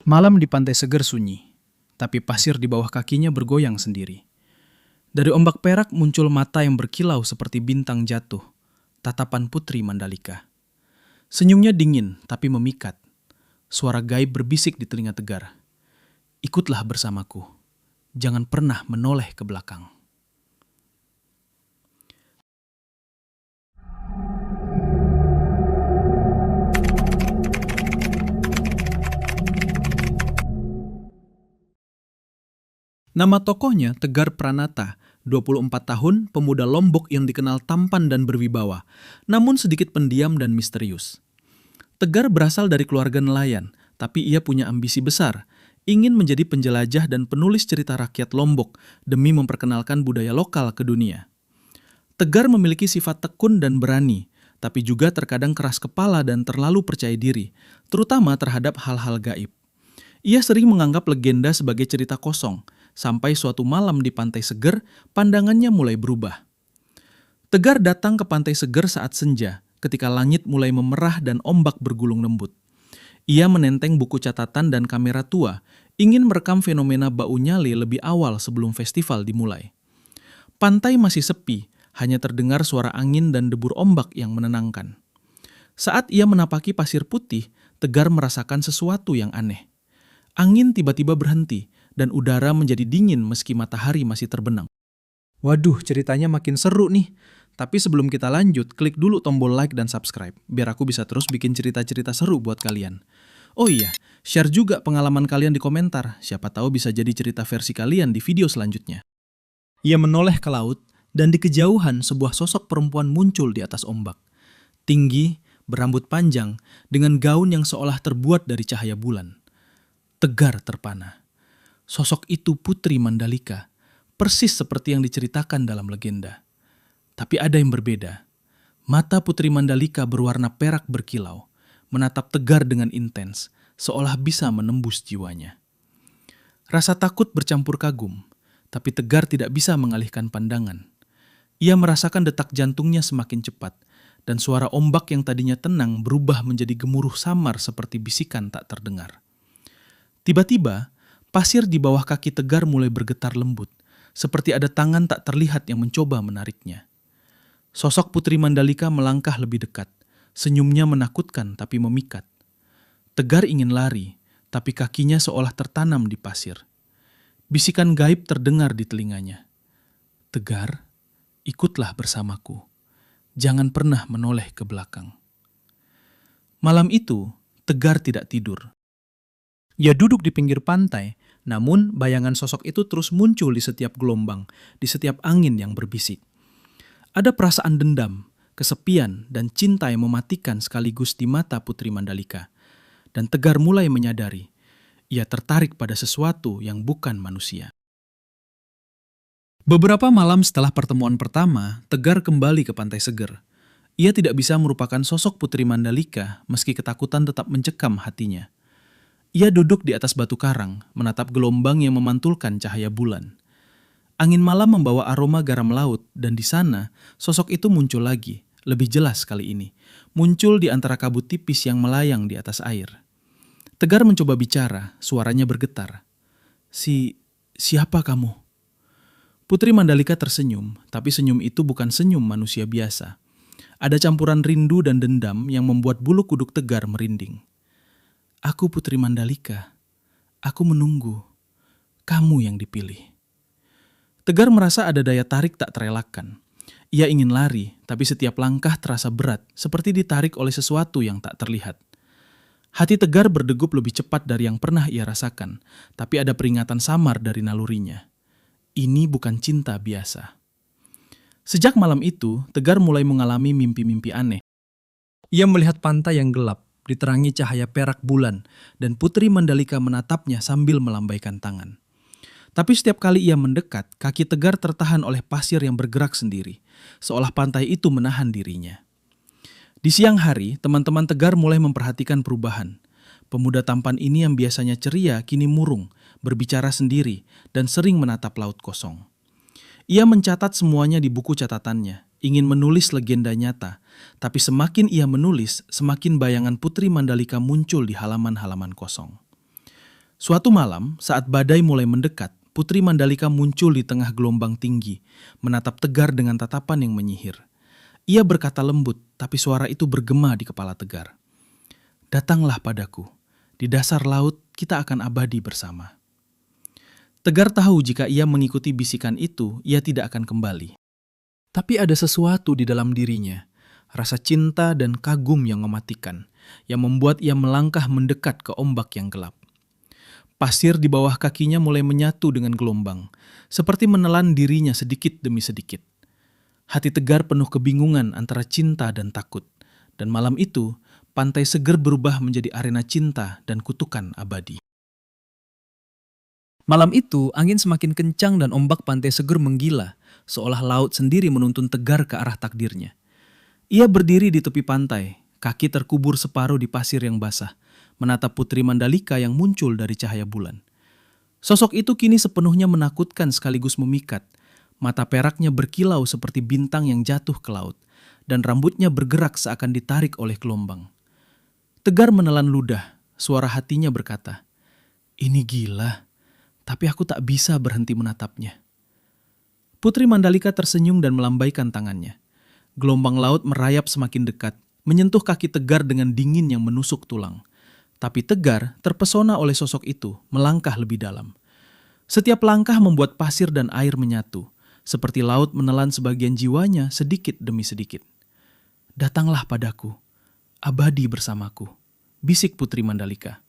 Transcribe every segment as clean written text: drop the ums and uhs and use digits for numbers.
Malam di pantai seger sunyi, tapi pasir di bawah kakinya bergoyang sendiri. Dari ombak perak muncul mata yang berkilau seperti bintang jatuh, tatapan Putri Mandalika. Senyumnya dingin tapi memikat. Suara gaib berbisik di telinga Tegar. Ikutlah bersamaku, jangan pernah menoleh ke belakang. Nama tokohnya Tegar Pranata, 24 tahun, pemuda Lombok yang dikenal tampan dan berwibawa, namun sedikit pendiam dan misterius. Tegar berasal dari keluarga nelayan, tapi ia punya ambisi besar, ingin menjadi penjelajah dan penulis cerita rakyat Lombok demi memperkenalkan budaya lokal ke dunia. Tegar memiliki sifat tekun dan berani, tapi juga terkadang keras kepala dan terlalu percaya diri, terutama terhadap hal-hal gaib. Ia sering menganggap legenda sebagai cerita kosong, sampai suatu malam di Pantai Seger, pandangannya mulai berubah. Tegar datang ke Pantai Seger saat senja, ketika langit mulai memerah dan ombak bergulung lembut. Ia menenteng buku catatan dan kamera tua, ingin merekam fenomena Bau Nyale lebih awal sebelum festival dimulai. Pantai masih sepi, hanya terdengar suara angin dan debur ombak yang menenangkan. Saat ia menapaki pasir putih, Tegar merasakan sesuatu yang aneh. Angin tiba-tiba berhenti, dan udara menjadi dingin meski matahari masih terbenam. Waduh, ceritanya makin seru nih. Tapi sebelum kita lanjut, klik dulu tombol like dan subscribe, biar aku bisa terus bikin cerita-cerita seru buat kalian. Oh iya, share juga pengalaman kalian di komentar, siapa tahu bisa jadi cerita versi kalian di video selanjutnya. Ia menoleh ke laut, dan di kejauhan sebuah sosok perempuan muncul di atas ombak. Tinggi, berambut panjang, dengan gaun yang seolah terbuat dari cahaya bulan. Tegar terpana. Sosok itu Putri Mandalika, persis seperti yang diceritakan dalam legenda. Tapi ada yang berbeda. Mata Putri Mandalika berwarna perak berkilau, menatap Tegar dengan intens, seolah bisa menembus jiwanya. Rasa takut bercampur kagum, tapi Tegar tidak bisa mengalihkan pandangan. Ia merasakan detak jantungnya semakin cepat, dan suara ombak yang tadinya tenang berubah menjadi gemuruh samar seperti bisikan tak terdengar. Tiba-tiba, pasir di bawah kaki Tegar mulai bergetar lembut, seperti ada tangan tak terlihat yang mencoba menariknya. Sosok Putri Mandalika melangkah lebih dekat, senyumnya menakutkan tapi memikat. Tegar ingin lari, tapi kakinya seolah tertanam di pasir. Bisikan gaib terdengar di telinganya. Tegar, ikutlah bersamaku. Jangan pernah menoleh ke belakang. Malam itu, Tegar tidak tidur. Ia duduk di pinggir pantai, namun bayangan sosok itu terus muncul di setiap gelombang, di setiap angin yang berbisik. Ada perasaan dendam, kesepian, dan cinta yang mematikan sekaligus di mata Putri Mandalika. Dan Tegar mulai menyadari, ia tertarik pada sesuatu yang bukan manusia. Beberapa malam setelah pertemuan pertama, Tegar kembali ke Pantai Seger. Ia tidak bisa merupakan sosok Putri Mandalika meski ketakutan tetap mencekam hatinya. Ia duduk di atas batu karang, menatap gelombang yang memantulkan cahaya bulan. Angin malam membawa aroma garam laut, dan di sana, sosok itu muncul lagi, lebih jelas kali ini. Muncul di antara kabut tipis yang melayang di atas air. Tegar mencoba bicara, suaranya bergetar. Siapa kamu? Putri Mandalika tersenyum, tapi senyum itu bukan senyum manusia biasa. Ada campuran rindu dan dendam yang membuat bulu kuduk Tegar merinding. Aku Putri Mandalika. Aku menunggu. Kamu yang dipilih. Tegar merasa ada daya tarik tak terelakkan. Ia ingin lari, tapi setiap langkah terasa berat, seperti ditarik oleh sesuatu yang tak terlihat. Hati Tegar berdegup lebih cepat dari yang pernah ia rasakan, tapi ada peringatan samar dari nalurinya. Ini bukan cinta biasa. Sejak malam itu, Tegar mulai mengalami mimpi-mimpi aneh. Ia melihat pantai yang gelap, diterangi cahaya perak bulan, dan Putri Mandalika menatapnya sambil melambaikan tangan. Tapi setiap kali ia mendekat, kaki Tegar tertahan oleh pasir yang bergerak sendiri, seolah pantai itu menahan dirinya. Di siang hari, teman-teman Tegar mulai memperhatikan perubahan. Pemuda tampan ini yang biasanya ceria kini murung, berbicara sendiri, dan sering menatap laut kosong. Ia mencatat semuanya di buku catatannya, ingin menulis legenda nyata, tapi semakin ia menulis, semakin bayangan Putri Mandalika muncul di halaman-halaman kosong. Suatu malam, saat badai mulai mendekat, Putri Mandalika muncul di tengah gelombang tinggi, menatap Tegar dengan tatapan yang menyihir. Ia berkata lembut, tapi suara itu bergema di kepala Tegar. "Datanglah padaku, di dasar laut kita akan abadi bersama." Tegar tahu jika ia mengikuti bisikan itu, ia tidak akan kembali. Tapi ada sesuatu di dalam dirinya, rasa cinta dan kagum yang mematikan, yang membuat ia melangkah mendekat ke ombak yang gelap. Pasir di bawah kakinya mulai menyatu dengan gelombang, seperti menelan dirinya sedikit demi sedikit. Hati Tegar penuh kebingungan antara cinta dan takut, dan malam itu, pantai seger berubah menjadi arena cinta dan kutukan abadi. Malam itu, angin semakin kencang dan ombak pantai seger menggila, seolah laut sendiri menuntun Tegar ke arah takdirnya. Ia berdiri di tepi pantai, kaki terkubur separuh di pasir yang basah, menatap Putri Mandalika yang muncul dari cahaya bulan. Sosok itu kini sepenuhnya menakutkan sekaligus memikat. Mata peraknya berkilau seperti bintang yang jatuh ke laut, dan rambutnya bergerak seakan ditarik oleh gelombang. Tegar menelan ludah, suara hatinya berkata, "Ini gila, tapi aku tak bisa berhenti menatapnya." Putri Mandalika tersenyum dan melambaikan tangannya. Gelombang laut merayap semakin dekat, menyentuh kaki Tegar dengan dingin yang menusuk tulang. Tapi Tegar terpesona oleh sosok itu, melangkah lebih dalam. Setiap langkah membuat pasir dan air menyatu, seperti laut menelan sebagian jiwanya sedikit demi sedikit. "Datanglah padaku, abadi bersamaku," bisik Putri Mandalika.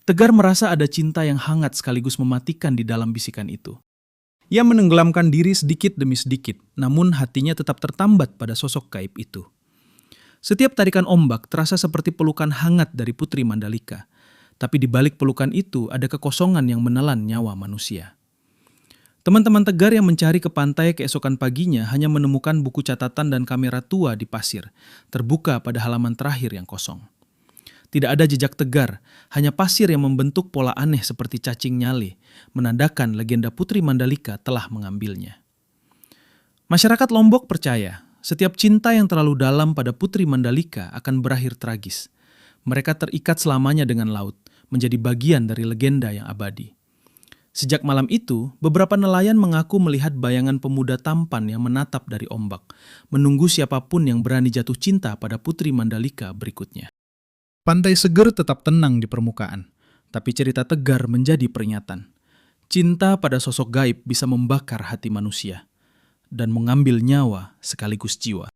Tegar merasa ada cinta yang hangat sekaligus mematikan di dalam bisikan itu. Ia menenggelamkan diri sedikit demi sedikit, namun hatinya tetap tertambat pada sosok gaib itu. Setiap tarikan ombak terasa seperti pelukan hangat dari Putri Mandalika, tapi di balik pelukan itu ada kekosongan yang menelan nyawa manusia. Teman-teman Tegar yang mencari ke pantai keesokan paginya hanya menemukan buku catatan dan kamera tua di pasir, terbuka pada halaman terakhir yang kosong. Tidak ada jejak Tegar, hanya pasir yang membentuk pola aneh seperti cacing nyale, menandakan legenda Putri Mandalika telah mengambilnya. Masyarakat Lombok percaya, setiap cinta yang terlalu dalam pada Putri Mandalika akan berakhir tragis. Mereka terikat selamanya dengan laut, menjadi bagian dari legenda yang abadi. Sejak malam itu, beberapa nelayan mengaku melihat bayangan pemuda tampan yang menatap dari ombak, menunggu siapapun yang berani jatuh cinta pada Putri Mandalika berikutnya. Pantai seger tetap tenang di permukaan, tapi cerita Tegar menjadi peringatan. Cinta pada sosok gaib bisa membakar hati manusia dan mengambil nyawa sekaligus jiwa.